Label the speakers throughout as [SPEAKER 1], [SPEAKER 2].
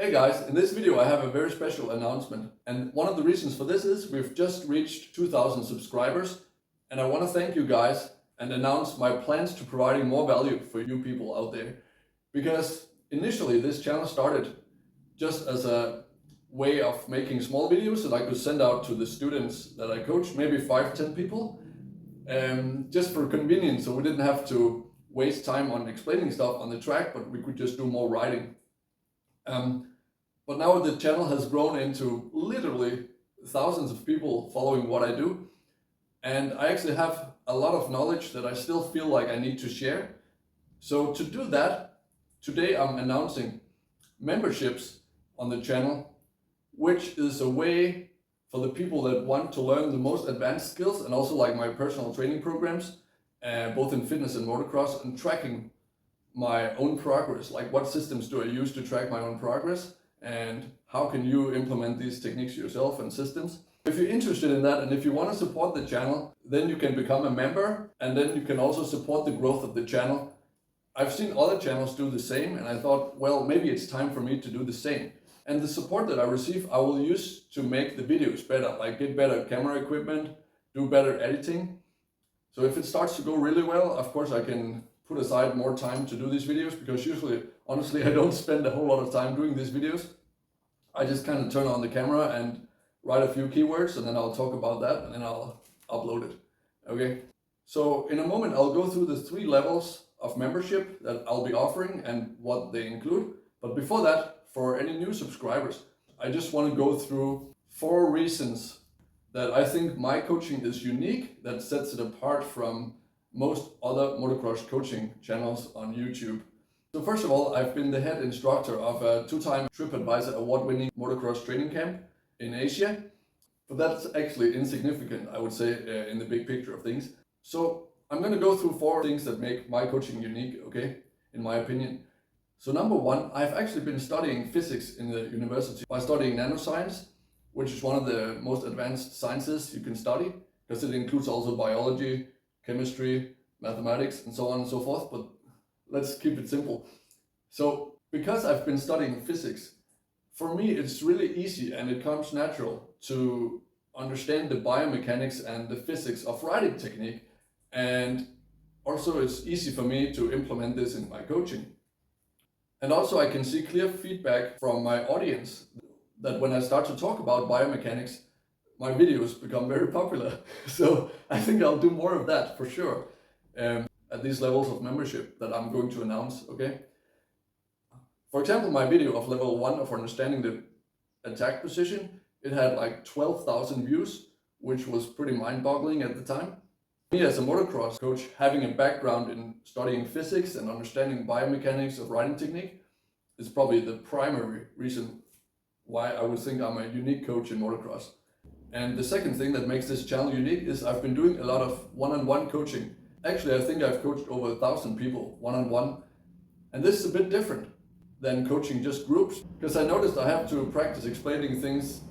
[SPEAKER 1] Hey guys, in this video I have a very special announcement, and one of the reasons for this is we've just reached 2,000 subscribers, and I want to thank you guys and announce my plans to providing more value for you people out there. Because initially this channel started just as a way of making small videos that I could send out to the students that I coach, maybe 5-10 people, just for convenience, so we didn't have to waste time on explaining stuff on the track, but we could just do more writing. But now the channel has grown into literally thousands of people following what I do, and I actually have a lot of knowledge that I still feel like I need to share. So to do that, today I'm announcing memberships on the channel, which is a way for the people that want to learn the most advanced skills, and also like my personal training programs, both in fitness and motocross, and tracking my own progress. Like, what systems do I use to track my own progress, and how can you implement these techniques yourself and systems? If you're interested in that, and if you want to support the channel, then you can become a member, and then you can also support the growth of the channel. I've seen other channels do the same, and I thought, well, maybe it's time for me to do the same. And the support that I receive, I will use to make the videos better, like get better camera equipment, do better editing. So if it starts to go really well, of course I can put aside more time to do these videos, because usually, honestly, I don't spend a whole lot of time doing these videos. I just kind of turn on the camera and write a few keywords, and then I'll talk about that, and then I'll upload it. Okay, so in a moment I'll go through the 3 levels of membership that I'll be offering and what they include. But before that, for any new subscribers, I just want to go through 4 reasons that I think my coaching is unique, that sets it apart from most other motocross coaching channels on YouTube. So first of all, I've been the head instructor of a 2-time TripAdvisor award-winning motocross training camp in Asia. But that's actually insignificant, I would say, in the big picture of things. So I'm going to go through 4 things that make my coaching unique, okay, in my opinion. So number 1, I've actually been studying physics in the university by studying nanoscience, which is one of the most advanced sciences you can study, because it includes also biology, chemistry, mathematics, and so on and so forth. But let's keep it simple. So because I've been studying physics, for me it's really easy and it comes natural to understand the biomechanics and the physics of riding technique, and also it's easy for me to implement this in my coaching. And also I can see clear feedback from my audience that when I start to talk about biomechanics, my videos become very popular. So I think I'll do more of that for sure, at these levels of membership that I'm going to announce, okay? For example, my video of level 1 of understanding the attack position, it had like 12,000 views, which was pretty mind-boggling at the time. Me as a motocross coach, having a background in studying physics and understanding biomechanics of riding technique, is probably the primary reason why I would think I'm a unique coach in motocross. And the second thing that makes this channel unique is I've been doing a lot of one-on-one coaching. Actually, I think I've coached over 1,000 people one-on-one. And this is a bit different than coaching just groups, because I noticed I have to practice explaining things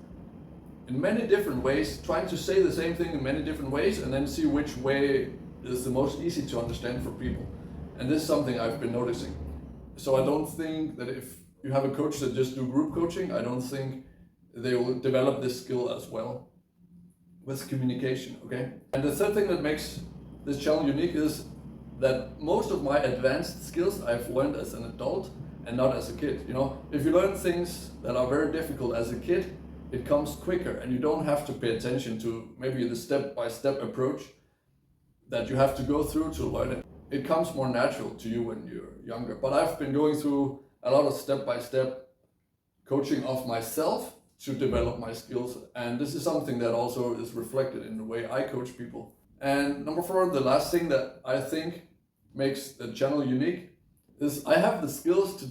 [SPEAKER 1] in many different ways, trying to say the same thing in many different ways, and then see which way is the most easy to understand for people. And this is something I've been noticing. So I don't think that if you have a coach that just do group coaching, I don't think they will develop this skill as well with communication, okay? And the third thing that makes this channel unique is that most of my advanced skills I've learned as an adult and not as a kid. You know, if you learn things that are very difficult as a kid, it comes quicker, and you don't have to pay attention to maybe the step-by-step approach that you have to go through to learn it. It comes more natural to you when you're younger. But I've been going through a lot of step-by-step coaching of myself to develop my skills, and this is something that also is reflected in the way I coach people. And number 4, the last thing that I think makes the channel unique is I have the skills to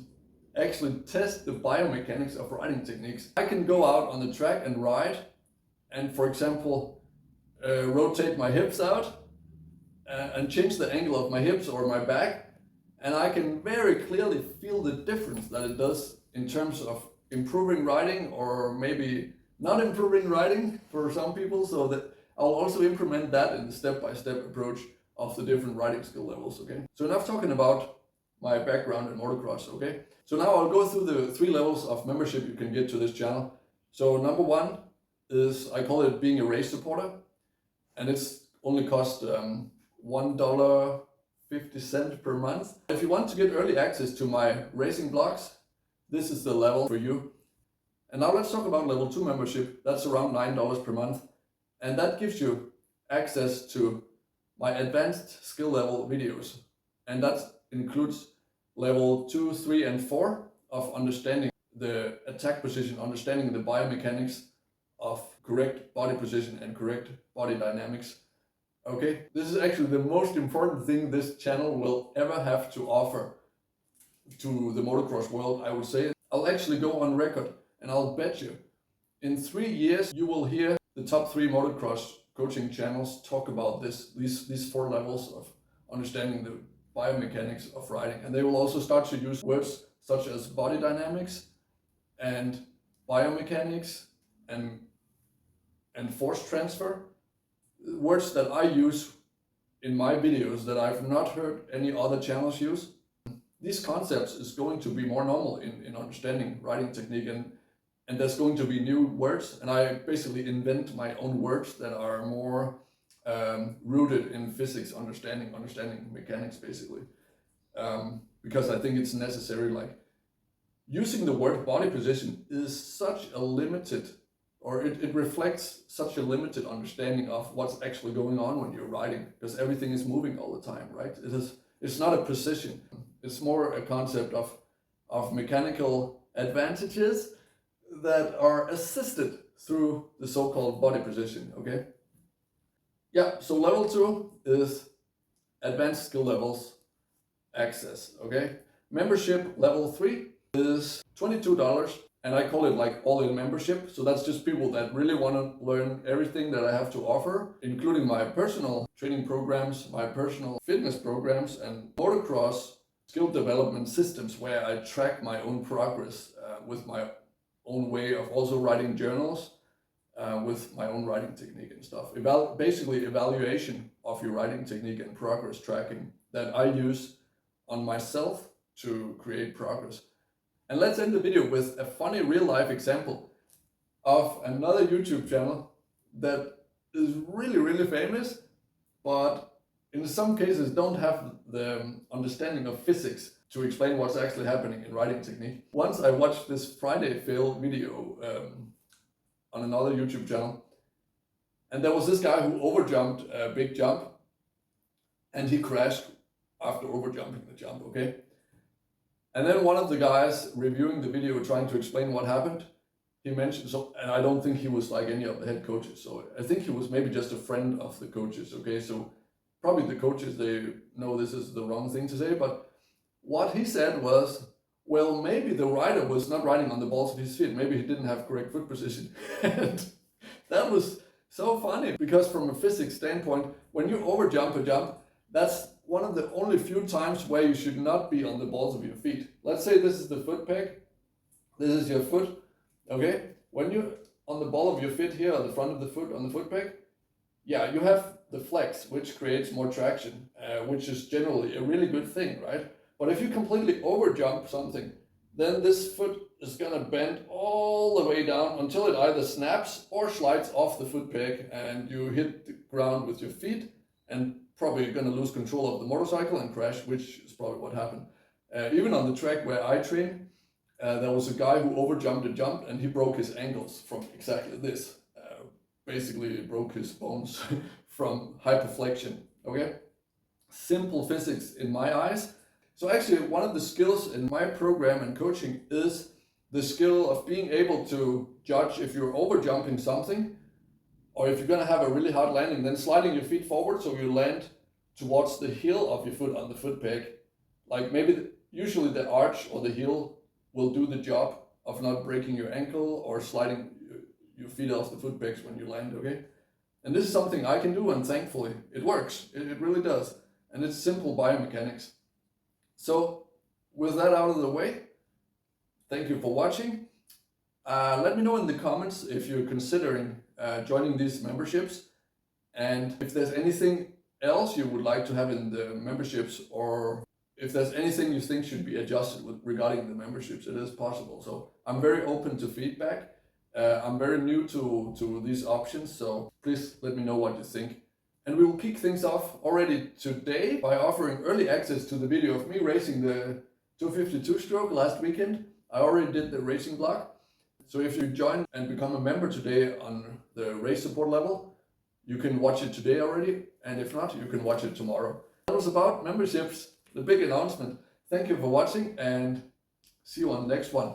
[SPEAKER 1] actually test the biomechanics of riding techniques. I can go out on the track and ride, and for example rotate my hips out and change the angle of my hips or my back, and I can very clearly feel the difference that it does in terms of improving riding, or maybe not improving riding for some people. So that I'll also implement that in the step-by-step approach of the different riding skill levels, okay? So enough talking about my background in motocross, okay? So now I'll go through the 3 levels of membership you can get to this channel. So number 1 is, I call it being a race supporter, and it's only cost $1.50 per month. If you want to get early access to my racing blogs, this is the level for you. And now let's talk about level 2 membership. That's around $9 per month, and that gives you access to my advanced skill level videos, and that includes level 2, 3, and 4 of understanding the attack position, understanding the biomechanics of correct body position and correct body dynamics. Okay, this is actually the most important thing this channel will ever have to offer to the motocross world, I would say. I'll actually go on record and I'll bet you in 3 years you will hear the top 3 motocross coaching channels talk about these 4 levels of understanding the biomechanics of riding, and they will also start to use words such as body dynamics and biomechanics and force transfer, words that I use in my videos that I've not heard any other channels use. These concepts is going to be more normal in understanding riding technique, and there's going to be new words, and I basically invent my own words that are more rooted in physics, understanding mechanics basically, because I think it's necessary. Like, using the word body position is such a limited, or it reflects such a limited understanding of what's actually going on when you're riding, because everything is moving all the time, right? It's not a precision, it's more a concept of mechanical advantages that are assisted through the so-called body position, okay? Yeah, so level 2 is advanced skill levels access, okay? Membership level 3 is $22, and I call it like all-in membership. So that's just people that really want to learn everything that I have to offer, including my personal training programs, my personal fitness programs, and motocross skill development systems where I track my own progress with my own way of also writing journals with my own writing technique and stuff. Basically evaluation of your writing technique and progress tracking that I use on myself to create progress. And let's end the video with a funny real life example of another YouTube channel that is really famous, but in some cases don't have the understanding of physics to explain what's actually happening in writing technique. Once I watched this Friday fail video on another YouTube channel, and there was this guy who overjumped a big jump, and he crashed after overjumping the jump, okay? And then one of the guys reviewing the video, trying to explain what happened, he mentioned, and I don't think he was like any of the head coaches, so I think he was maybe just a friend of the coaches, okay? So probably the coaches, they know this is the wrong thing to say, but what he said was, well, maybe the rider was not riding on the balls of his feet, maybe he didn't have correct foot position. And that was so funny, because from a physics standpoint, when you overjump a jump, that's one of the only few times where you should not be on the balls of your feet. Let's say this is the foot peg, this is your foot, okay? When you're on the ball of your feet here, on the front of the foot, on the foot peg, yeah, you have the flex, which creates more traction, which is generally a really good thing, right? But if you completely overjump something, then this foot is gonna bend all the way down until it either snaps or slides off the foot peg and you hit the ground with your feet and probably gonna lose control of the motorcycle and crash, which is probably what happened. Even on the track where I train, there was a guy who overjumped a jump and he broke his ankles from exactly this. Basically broke his bones from hyperflexion, okay? Simple physics in my eyes. So actually one of the skills in my program and coaching is the skill of being able to judge if you're overjumping something, or if you're gonna have a really hard landing, then sliding your feet forward so you land towards the heel of your foot on the foot peg. Like maybe usually the arch or the heel will do the job of not breaking your ankle or sliding your feet off the foot pegs when you land, okay? And this is something I can do, and thankfully it works. It really does. And it's simple biomechanics. So with that out of the way, thank you for watching. Let me know in the comments if you're considering joining these memberships, and if there's anything else you would like to have in the memberships, or if there's anything you think should be adjusted regarding the memberships, it is possible. So I'm very open to feedback. I'm very new to these options, so please let me know what you think. And we will kick things off already today by offering early access to the video of me racing the 252 stroke last weekend. I already did the racing block. So if you join and become a member today on the race support level, you can watch it today already. And if not, you can watch it tomorrow. That was about memberships, the big announcement. Thank you for watching and see you on the next one.